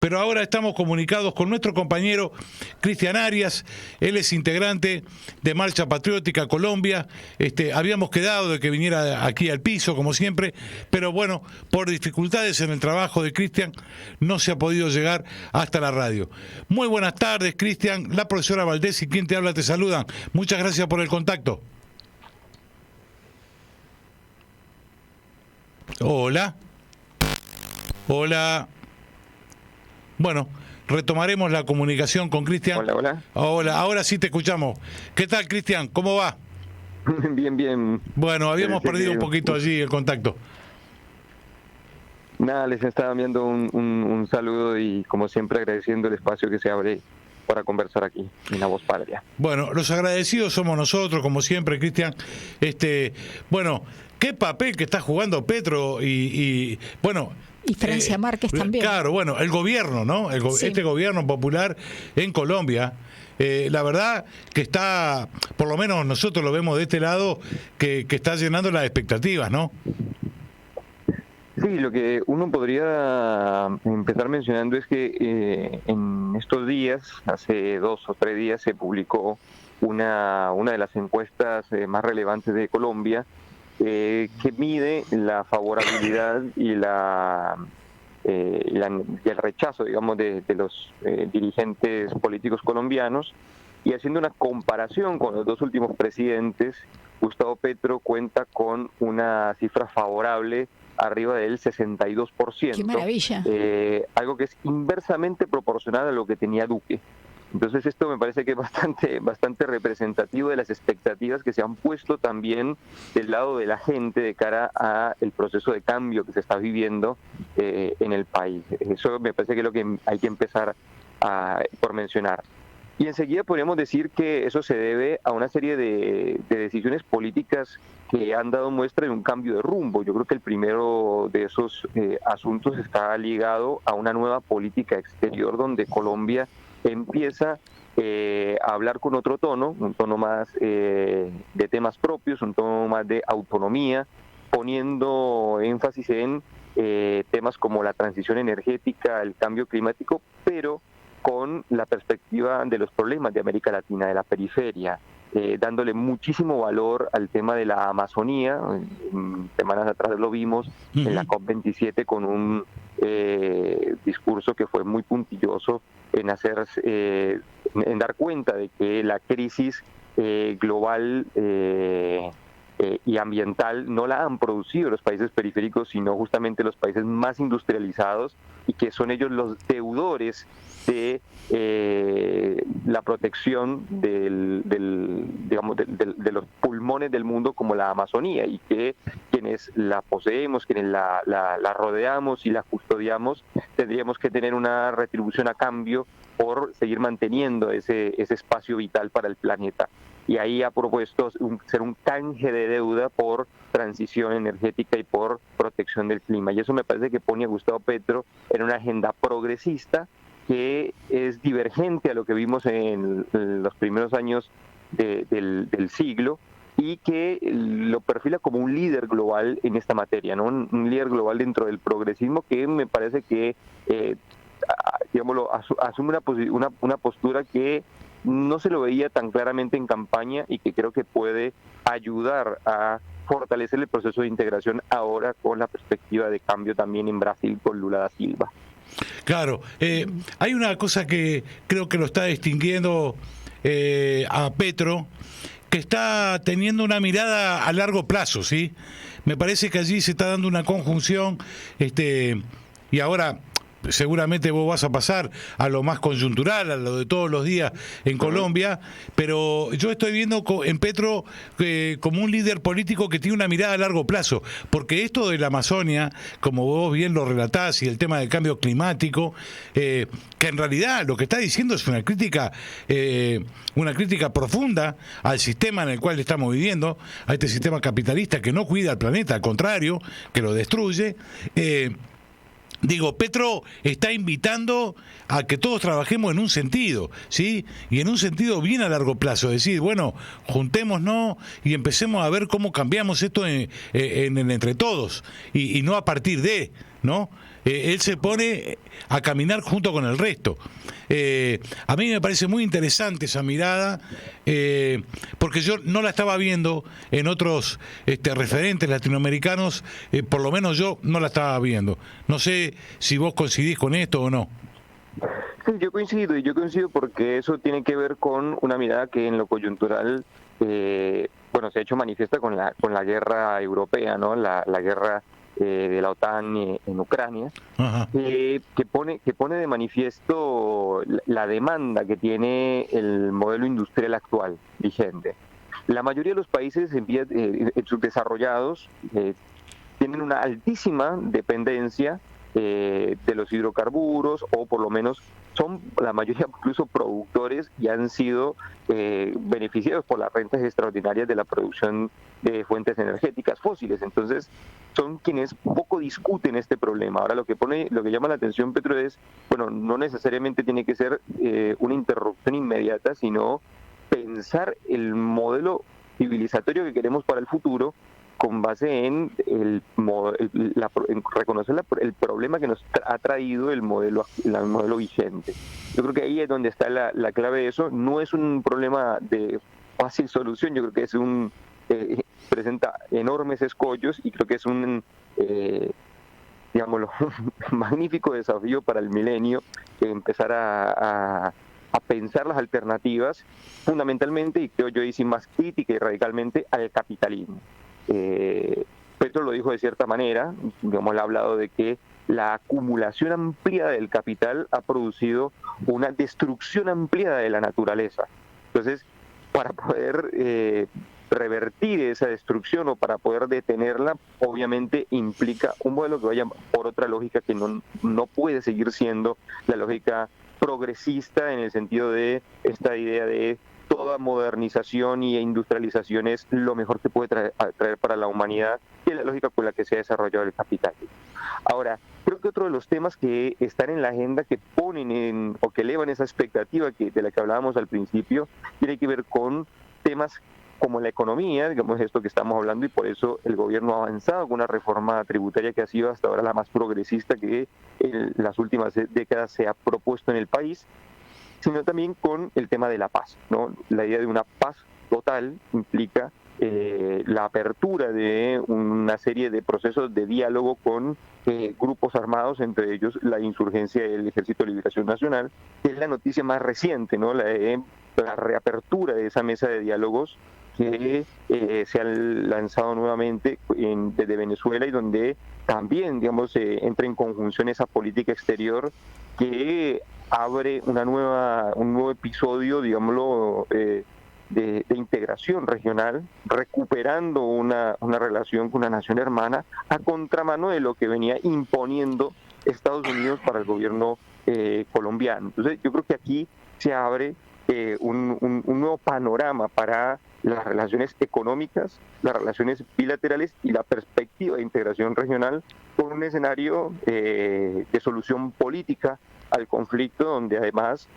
pero ahora estamos comunicados con nuestro compañero Cristian Arias. Él es integrante de Marcha Patriótica Colombia. Habíamos quedado de que viniera aquí al piso, como siempre, pero bueno, por dificultades en el trabajo de Cristian, no se ha podido llegar hasta la radio. Muy buenas tardes, Cristian. La profesora Valdés y quien te habla te saludan. Muchas gracias por el contacto. Hola. Hola. Bueno, retomaremos la comunicación con Cristian. Hola, hola. Hola, ahora sí te escuchamos. ¿Qué tal, Cristian? ¿Cómo va? Bien, bien. Bueno, habíamos perdido un poquito allí el contacto. Nada, les estaba enviando un saludo y como siempre agradeciendo el espacio que se abre para conversar aquí en La Voz Patria. Bueno, los agradecidos somos nosotros, como siempre, Cristian. Bueno, qué papel que está jugando Petro y Francia Márquez también. Claro, bueno, el gobierno, ¿no? Sí. Este gobierno popular en Colombia, la verdad que está, por lo menos nosotros lo vemos de este lado, que está llenando las expectativas, ¿no? Sí, lo que uno podría empezar mencionando es que en estos días, hace 2 o 3 días, se publicó una de las encuestas más relevantes de Colombia, que mide la favorabilidad y el rechazo, digamos, de los dirigentes políticos colombianos. Y haciendo una comparación con los 2 últimos presidentes, Gustavo Petro cuenta con una cifra favorable arriba del 62%. ¡Qué maravilla! Algo que es inversamente proporcional a lo que tenía Duque. Entonces esto me parece que es bastante representativo de las expectativas que se han puesto también del lado de la gente de cara a el proceso de cambio que se está viviendo en el país. Eso me parece que es lo que hay que empezar por mencionar. Y enseguida podríamos decir que eso se debe a una serie de decisiones políticas que han dado muestra de un cambio de rumbo. Yo creo que el primero de esos asuntos está ligado a una nueva política exterior donde Colombia empieza a hablar con otro tono, un tono más de temas propios, un tono más de autonomía, poniendo énfasis en temas como la transición energética, el cambio climático, pero con la perspectiva de los problemas de América Latina, de la periferia, dándole muchísimo valor al tema de la Amazonía. Semanas atrás lo vimos en la COP27 con un discurso que fue muy puntilloso en dar cuenta de que la crisis global y ambiental no la han producido los países periféricos, sino justamente los países más industrializados, y que son ellos los deudores de la protección de los pulmones del mundo como la Amazonía, y que quienes la poseemos, quienes la rodeamos y la custodiamos, tendríamos que tener una retribución a cambio por seguir manteniendo ese espacio vital para el planeta. Y ahí ha propuesto ser un canje de deuda por transición energética y por protección del clima. Y eso me parece que pone a Gustavo Petro en una agenda progresista que es divergente a lo que vimos en los primeros años del siglo, y que lo perfila como un líder global en esta materia, ¿no? Un líder global dentro del progresismo que me parece que asume una postura que no se lo veía tan claramente en campaña, y que creo que puede ayudar a fortalecer el proceso de integración ahora con la perspectiva de cambio también en Brasil con Lula da Silva. Claro, hay una cosa que creo que lo está distinguiendo a Petro, que está teniendo una mirada a largo plazo, ¿sí? Me parece que allí se está dando una conjunción, y ahora seguramente vos vas a pasar a lo más coyuntural, a lo de todos los días en Colombia, pero yo estoy viendo en Petro como un líder político que tiene una mirada a largo plazo, porque esto de la Amazonia, como vos bien lo relatás, y el tema del cambio climático, que en realidad lo que está diciendo es una crítica profunda al sistema en el cual estamos viviendo, a este sistema capitalista que no cuida al planeta, al contrario, que lo destruye. Digo, Petro está invitando a que todos trabajemos en un sentido, ¿sí? Y en un sentido bien a largo plazo, es decir, bueno, juntémonos y empecemos a ver cómo cambiamos esto entre todos, y no a partir de, ¿no? Él se pone a caminar junto con el resto. A mí me parece muy interesante esa mirada, porque yo no la estaba viendo en otros referentes latinoamericanos, por lo menos yo no la estaba viendo. No sé si vos coincidís con esto o no. Sí, yo coincido porque eso tiene que ver con una mirada que en lo coyuntural, se ha hecho manifiesta con la guerra europea, ¿no? La guerra de la OTAN en Ucrania, que pone de manifiesto la demanda que tiene el modelo industrial actual vigente. La mayoría de los países subdesarrollados tienen una altísima dependencia de los hidrocarburos, o por lo menos son la mayoría incluso productores y han sido beneficiados por las rentas extraordinarias de la producción de fuentes energéticas fósiles. Entonces son quienes poco discuten este problema. Ahora lo que llama la atención, Petro, es, no necesariamente tiene que ser una interrupción inmediata, sino pensar el modelo civilizatorio que queremos para el futuro, con base en reconocer el problema que nos ha traído el modelo vigente. Yo creo que ahí es donde está la clave de eso. No es un problema de fácil solución, yo creo que es presenta enormes escollos, y creo que es un magnífico desafío para el milenio, empezar a pensar las alternativas, fundamentalmente, y creo yo ahí sí más crítica y radicalmente, al capitalismo. Petro lo dijo de cierta manera, ha hablado de que la acumulación ampliada del capital ha producido una destrucción ampliada de la naturaleza. Entonces, para poder revertir esa destrucción, o para poder detenerla, obviamente implica un modelo que vaya por otra lógica, que no puede seguir siendo la lógica progresista, en el sentido de esta idea de toda modernización y industrialización es lo mejor que puede traer para la humanidad, y es la lógica con la que se ha desarrollado el capitalismo. Ahora, creo que otro de los temas que están en la agenda, que ponen o que elevan esa expectativa de la que hablábamos al principio, tiene que ver con temas como la economía, esto que estamos hablando, y por eso el gobierno ha avanzado con una reforma tributaria que ha sido hasta ahora la más progresista que en las últimas décadas se ha propuesto en el país, sino también con el tema de la paz, ¿no? La idea de una paz total implica la apertura de una serie de procesos de diálogo con grupos armados, entre ellos la insurgencia del Ejército de Liberación Nacional, que es la noticia más reciente, ¿no? La reapertura de esa mesa de diálogos que se ha lanzado nuevamente desde Venezuela, y donde también, entra en conjunción esa política exterior que abre un nuevo episodio, de integración regional, recuperando una relación con una nación hermana, a contramano de lo que venía imponiendo Estados Unidos para el gobierno colombiano. Entonces, yo creo que aquí se abre un nuevo panorama para las relaciones económicas, las relaciones bilaterales y la perspectiva de integración regional, con un escenario de solución política al conflicto, donde además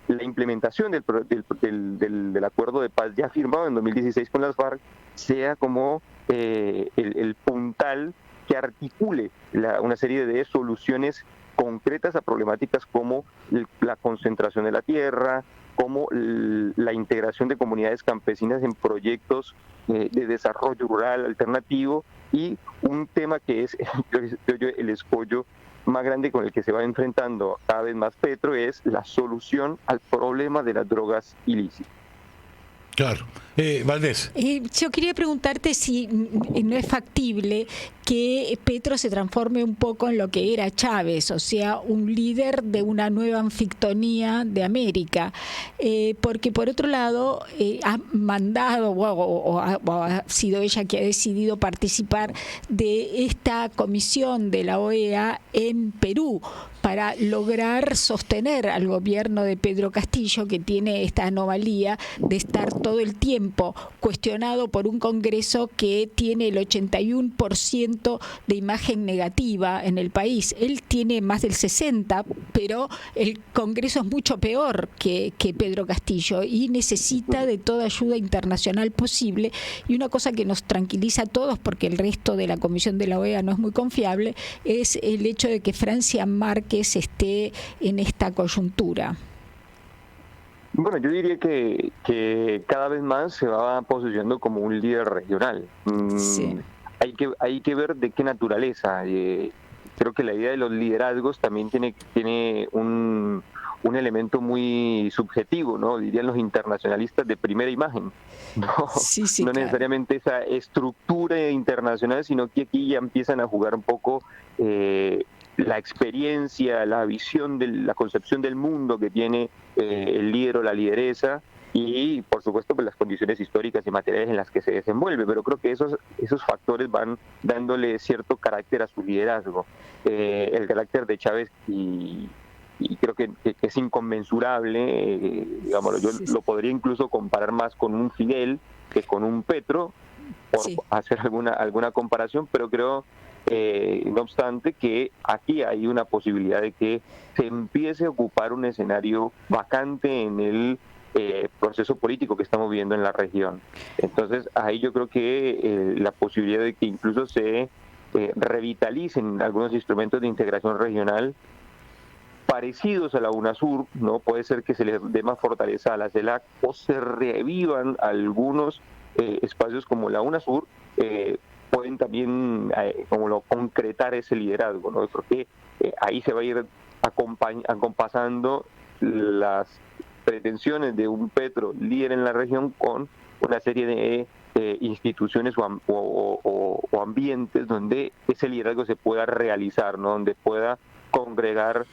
la implementación del acuerdo de paz ya firmado en 2016 con las FARC sea como el puntal que articule una serie de soluciones concretas a problemáticas como la concentración de la tierra, como la integración de comunidades campesinas en proyectos de desarrollo rural alternativo, y un tema que es, creo yo, el escollo más grande con el que se va enfrentando cada vez más Petro, es la solución al problema de las drogas ilícitas. Claro. Valdés. Yo quería preguntarte si no es factible que Petro se transforme un poco en lo que era Chávez, o sea, un líder de una nueva anfictonía de América, porque por otro lado ha mandado o ha sido ella que ha decidido participar de esta comisión de la OEA en Perú, para lograr sostener al gobierno de Pedro Castillo, que tiene esta anomalía de estar todo el tiempo cuestionado por un Congreso que tiene el 81% de imagen negativa en el país. Él tiene más del 60%, pero el Congreso es mucho peor que Pedro Castillo y necesita de toda ayuda internacional posible. Y una cosa que nos tranquiliza a todos, porque el resto de la Comisión de la OEA no es muy confiable, es el hecho de que Francia Márquez esté en esta coyuntura. Bueno, yo diría que cada vez más se va posicionando como un líder regional. Sí. Hay que ver de qué naturaleza. Creo que la idea de los liderazgos también tiene un elemento muy subjetivo, ¿no? Dirían los internacionalistas de primera imagen. No, Sí, no claro. necesariamente esa estructura internacional, sino que aquí ya empiezan a jugar un poco la experiencia, la visión, la concepción del mundo que tiene el líder o la lideresa, y por supuesto pues las condiciones históricas y materiales en las que se desenvuelve, pero creo que esos factores van dándole cierto carácter a su liderazgo. El carácter de Chávez y creo que es inconmensurable, digámoslo, yo lo podría incluso comparar más con un Fidel que con un Petro, por hacer alguna comparación, pero creo no obstante que aquí hay una posibilidad de que se empiece a ocupar un escenario vacante en el proceso político que estamos viendo en la región. Entonces ahí yo creo que la posibilidad de que incluso se revitalicen algunos instrumentos de integración regional parecidos a la UNASUR, ¿no? Puede ser que se les dé más fortaleza a la CELAC o se revivan algunos espacios como la UNASUR, pueden también concretar ese liderazgo, ¿no? Creo que ahí se va a ir acompasando las pretensiones de un Petro líder en la región con una serie de instituciones o ambientes donde ese liderazgo se pueda realizar, ¿no? Donde pueda congregar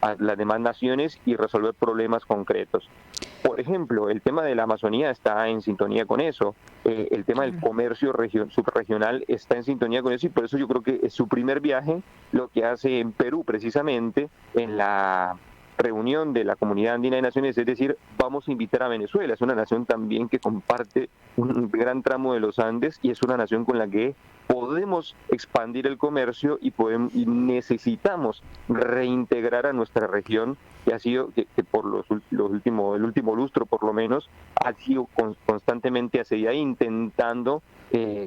a las demás naciones y resolver problemas concretos. Por ejemplo, el tema de la Amazonía está en sintonía con eso, el tema del comercio subregional está en sintonía con eso, y por eso yo creo que es su primer viaje lo que hace en Perú, precisamente en la reunión de la Comunidad Andina de Naciones, es decir, vamos a invitar a Venezuela, es una nación también que comparte un gran tramo de los Andes y es una nación con la que podemos expandir el comercio y necesitamos reintegrar a nuestra región, que ha sido, que por el último lustro por lo menos, ha sido constantemente asediada, intentando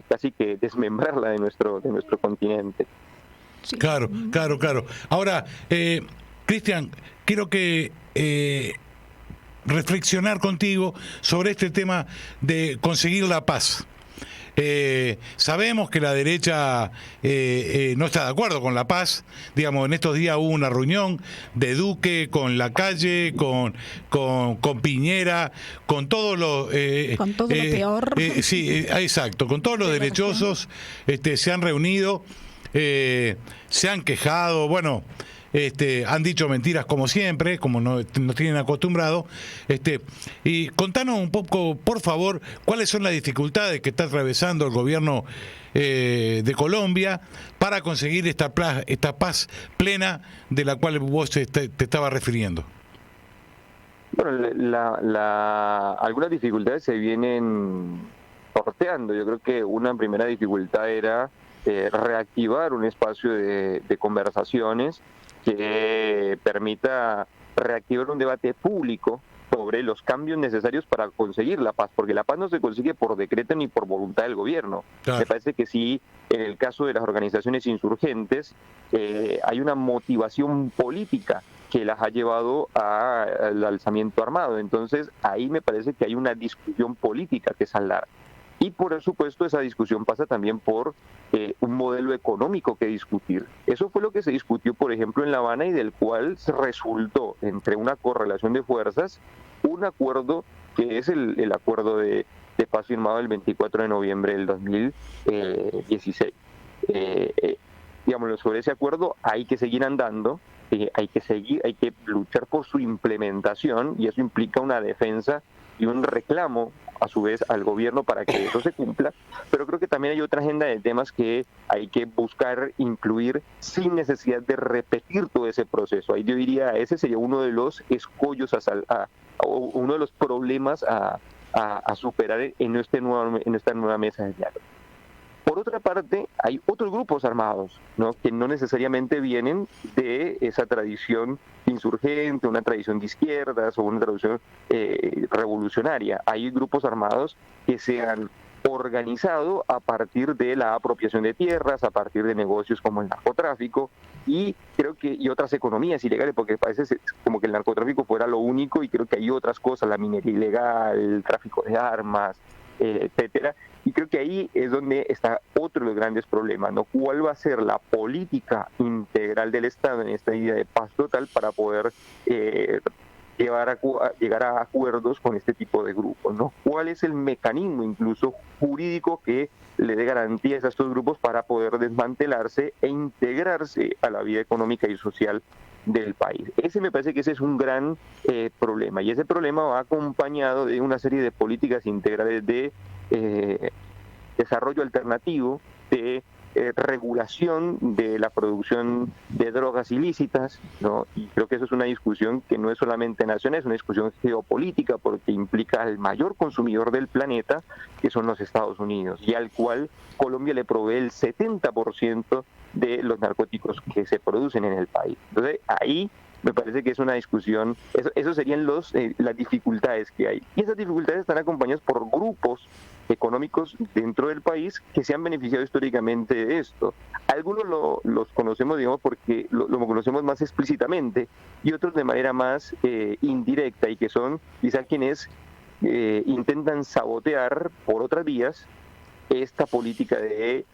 casi que desmembrarla de nuestro continente. Sí. Claro. Ahora, Cristian, quiero que reflexionar contigo sobre este tema de conseguir la paz. Sabemos que la derecha no está de acuerdo con la paz. Digamos, en estos días hubo una reunión de Duque con Lacalle, con Piñera, con todos los con todo lo peor. Sí, exacto, con todos los derechosos se han reunido, se han quejado, bueno, han dicho mentiras como siempre, como nos tienen acostumbrados. Y contanos un poco, por favor, cuáles son las dificultades que está atravesando el gobierno de Colombia para conseguir esta paz plena de la cual vos te estabas refiriendo. Bueno, algunas dificultades se vienen sorteando. Yo creo que una primera dificultad era reactivar un espacio de conversaciones que permita reactivar un debate público sobre los cambios necesarios para conseguir la paz, porque la paz no se consigue por decreto ni por voluntad del gobierno. Claro. Me parece que sí, en el caso de las organizaciones insurgentes, hay una motivación política que las ha llevado al alzamiento armado. Entonces, ahí me parece que hay una discusión política que saldar. Y por supuesto esa discusión pasa también por un modelo económico que discutir. Eso fue lo que se discutió, por ejemplo, en La Habana, y del cual se resultó, entre una correlación de fuerzas, un acuerdo que es el acuerdo de paz firmado el 24 de noviembre del 2016. Digamos, sobre ese acuerdo hay que seguir andando, hay que luchar por su implementación, y eso implica una defensa y un reclamo a su vez al gobierno para que eso se cumpla, pero creo que también hay otra agenda de temas que hay que buscar incluir sin necesidad de repetir todo ese proceso. Ahí yo diría, ese sería uno de los escollos, uno de los problemas a superar en esta nueva mesa de diálogo. Por otra parte, hay otros grupos armados, ¿no?, que no necesariamente vienen de esa tradición insurgente, una tradición de izquierdas o una tradición revolucionaria. Hay grupos armados que se han organizado a partir de la apropiación de tierras, a partir de negocios como el narcotráfico y creo que y otras economías ilegales, porque parece como que el narcotráfico fuera lo único y creo que hay otras cosas, la minería ilegal, el tráfico de armas, etcétera. Y creo que ahí es donde está otro de los grandes problemas, ¿no? ¿Cuál va a ser la política integral del Estado en esta idea de paz total para poder llegar a acuerdos con este tipo de grupos, ¿no? ¿Cuál es el mecanismo incluso jurídico que le dé garantías a estos grupos para poder desmantelarse e integrarse a la vida económica y social del país? Ese me parece que ese es un gran problema, y ese problema va acompañado de una serie de políticas integrales de desarrollo alternativo, de regulación de la producción de drogas ilícitas, ¿no? Y creo que eso es una discusión que no es solamente nacional, es una discusión geopolítica porque implica al mayor consumidor del planeta, que son los Estados Unidos, y al cual Colombia le provee el 70% de los narcóticos que se producen en el país. Entonces, ahí me parece que es una discusión, eso serían las dificultades que hay. Y esas dificultades están acompañadas por grupos económicos dentro del país que se han beneficiado históricamente de esto. Algunos los conocemos, digamos, porque lo conocemos más explícitamente, y otros de manera más indirecta, y que son quizá quienes intentan sabotear por otras vías esta política de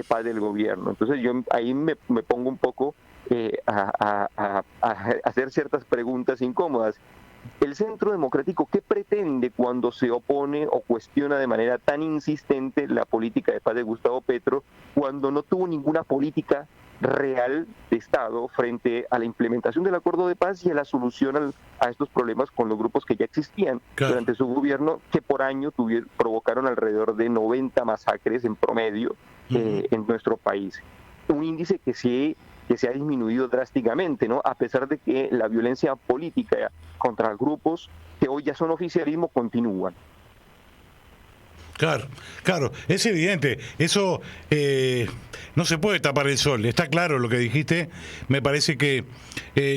paz del gobierno. Entonces yo ahí me pongo un poco a hacer ciertas preguntas incómodas. ¿El Centro Democrático qué pretende cuando se opone o cuestiona de manera tan insistente la política de paz de Gustavo Petro, cuando no tuvo ninguna política real de Estado frente a la implementación del acuerdo de paz y a la solución a estos problemas con los grupos que ya existían durante su gobierno, que por año provocaron alrededor de 90 masacres en promedio en nuestro país? Un índice que se ha disminuido drásticamente, ¿no? A pesar de que la violencia política contra grupos que hoy ya son oficialismo continúan. Claro, es evidente, eso no se puede tapar el sol, está claro lo que dijiste. Me parece que,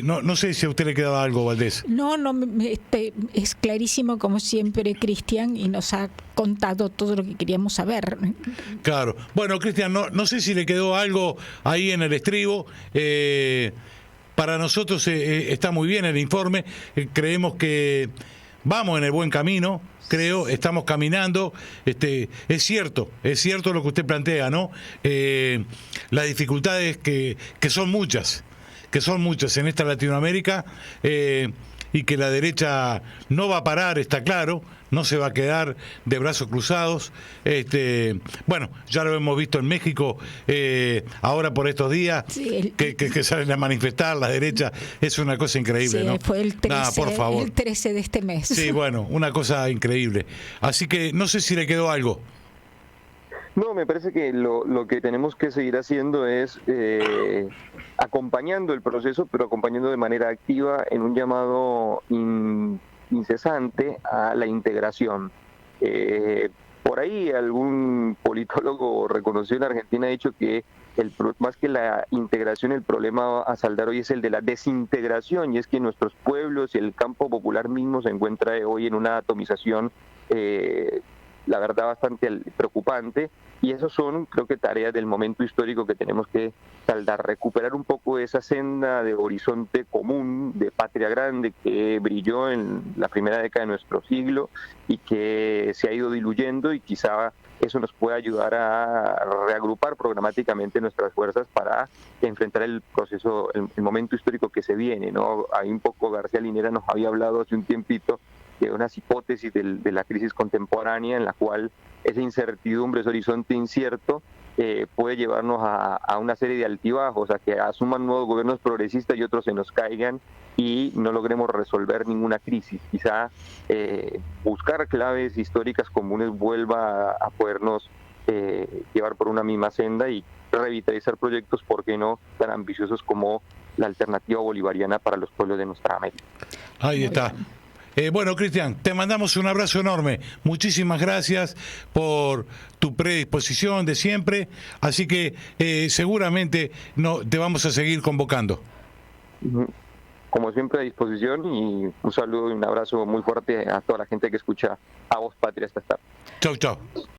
no sé si a usted le quedaba algo, Valdés. No, es clarísimo como siempre, Cristian, y nos ha contado todo lo que queríamos saber. Claro, bueno, Cristian, no sé si le quedó algo ahí en el estribo. Para nosotros está muy bien el informe, creemos que vamos en el buen camino. Creo, estamos caminando. Es cierto lo que usted plantea, ¿no? Las dificultades que son muchas en esta Latinoamérica, y que la derecha no va a parar, está claro, no se va a quedar de brazos cruzados. Bueno, ya lo hemos visto en México, ahora por estos días, sí, que salen a manifestar la derecha, es una cosa increíble, sí, ¿no? Fue el 13, por favor. El 13 de este mes. Sí, bueno, una cosa increíble. Así que no sé si le quedó algo. No, me parece que lo que tenemos que seguir haciendo es acompañando el proceso, pero acompañando de manera activa en un llamado incesante a la integración. Por ahí algún politólogo reconocido en Argentina ha dicho que más que la integración, el problema a saldar hoy es el de la desintegración, y es que nuestros pueblos y el campo popular mismo se encuentra hoy en una atomización la verdad bastante preocupante, y eso son, creo que, tareas del momento histórico que tenemos que saldar, recuperar un poco esa senda de horizonte común, de patria grande que brilló en la primera década de nuestro siglo y que se ha ido diluyendo, y quizá eso nos puede ayudar a reagrupar programáticamente nuestras fuerzas para enfrentar el proceso, el momento histórico que se viene, ¿no? Ahí un poco García Linera nos había hablado hace un tiempito de unas hipótesis de la crisis contemporánea en la cual esa incertidumbre, ese horizonte incierto, puede llevarnos a una serie de altibajos, a que asuman nuevos gobiernos progresistas y otros se nos caigan y no logremos resolver ninguna crisis. Quizá buscar claves históricas comunes vuelva a podernos llevar por una misma senda y revitalizar proyectos, ¿por qué no?, tan ambiciosos como la alternativa bolivariana para los pueblos de nuestra América. Ahí está. Bueno, Cristian, te mandamos un abrazo enorme. Muchísimas gracias por tu predisposición de siempre. Así que seguramente te vamos a seguir convocando. Como siempre, a disposición, y un saludo y un abrazo muy fuerte a toda la gente que escucha A Voz Patria esta tarde. Chau, chau.